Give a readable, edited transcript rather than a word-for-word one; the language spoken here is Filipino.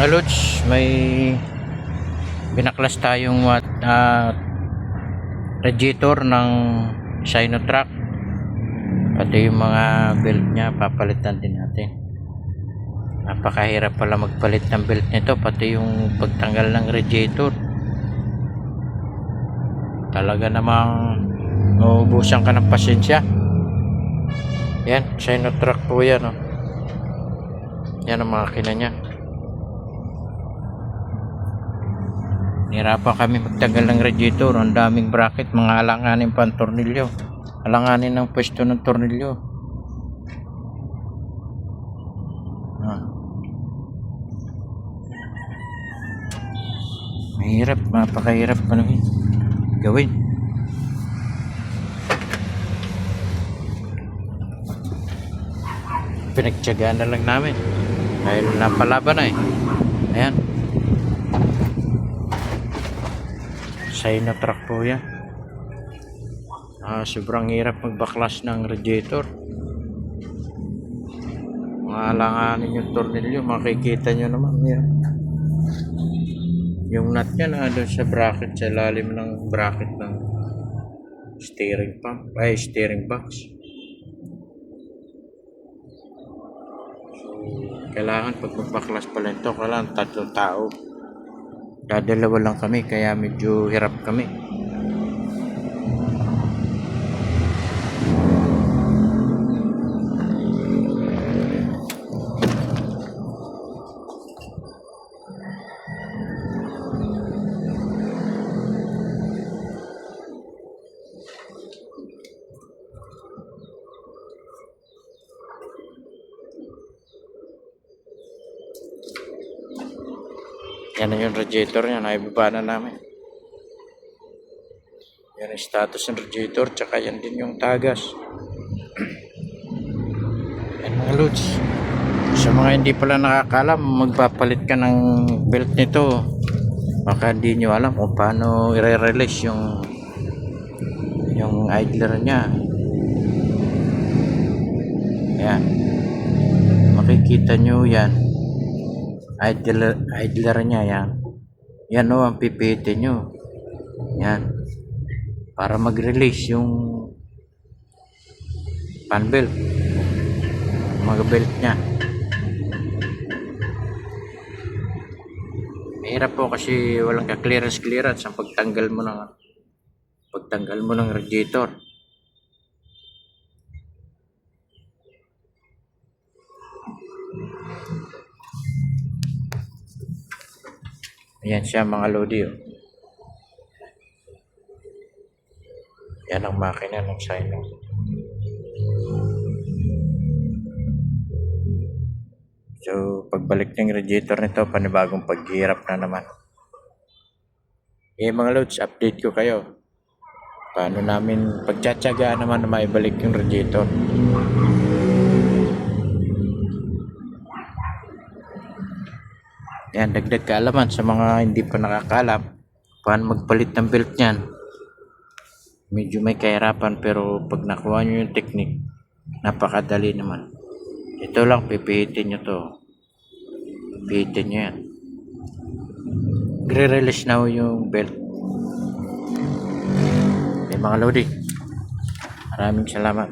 Mga lods, may binaklas tayong radiator ng Sinotrack, pati yung mga belt nya papalitan din natin. Napakahirap pala magpalit ng belt nito, pati yung pagtanggal ng radiator. Talaga namang nauubusan ka ng pasensya. Yan, Sinotrack po yan, oh. Yan ang makina nya. Nahirapan kami magtanggal ng radiator. Ang daming bracket, mga alanganin pa ang tornilyo. Alanganin ng pwesto ng tornilyo. Mahirap, mapakahirap pa namin gawin. Pinagtyagaan na lang namin dahil napalaban na eh. Ayan, Sinotrack po yan. Sobrang hirap magbaklas ng radiator. Mga alanganin yung tornilyo, makikita nyo naman yan. Yung nut nya na doon sa bracket, sa lalim ng bracket ng steering pump, ay steering box. So, kailangan pag magbaklas pala ito, kailangan 3 tao. Dadalawa lang kami, kaya medyo hirap kami. Yan na yung radiator niya, naibaba na namin. Yan ang status ng radiator, tsaka yan din yung tagas. Yan mga loads. Sa mga hindi pala nakakalam, magpapalit ka ng belt nito. Baka hindi nyo alam kung paano i-release yung idler niya. Yan. Makikita nyo yan. Idler niya yan. Yan o ang pipitin nyo. Yan. Para mag-release yung fan belt. Mga belt niya. Mahirap po kasi walang ka-clearance ang pagtanggal mo ng radiator. Ayan siya mga lodi, oh. Yan ang makina ng Sino. So pagbalik ng radiator nito, panibagong paghihirap na naman. Mga loads, update ko kayo paano namin pagtsatsagaan naman na maibalik yung radiator. Yan, dagdag kaalaman sa mga hindi pa nakakalam paano magpalit ng belt niyan. Medyo may kahirapan, pero pag nakuha nyo yung technique, napakadali naman. Ito lang, pipihitin nyo to. Pipihitin nyo yan. Gre-release na yung belt. Mga lodi, maraming salamat.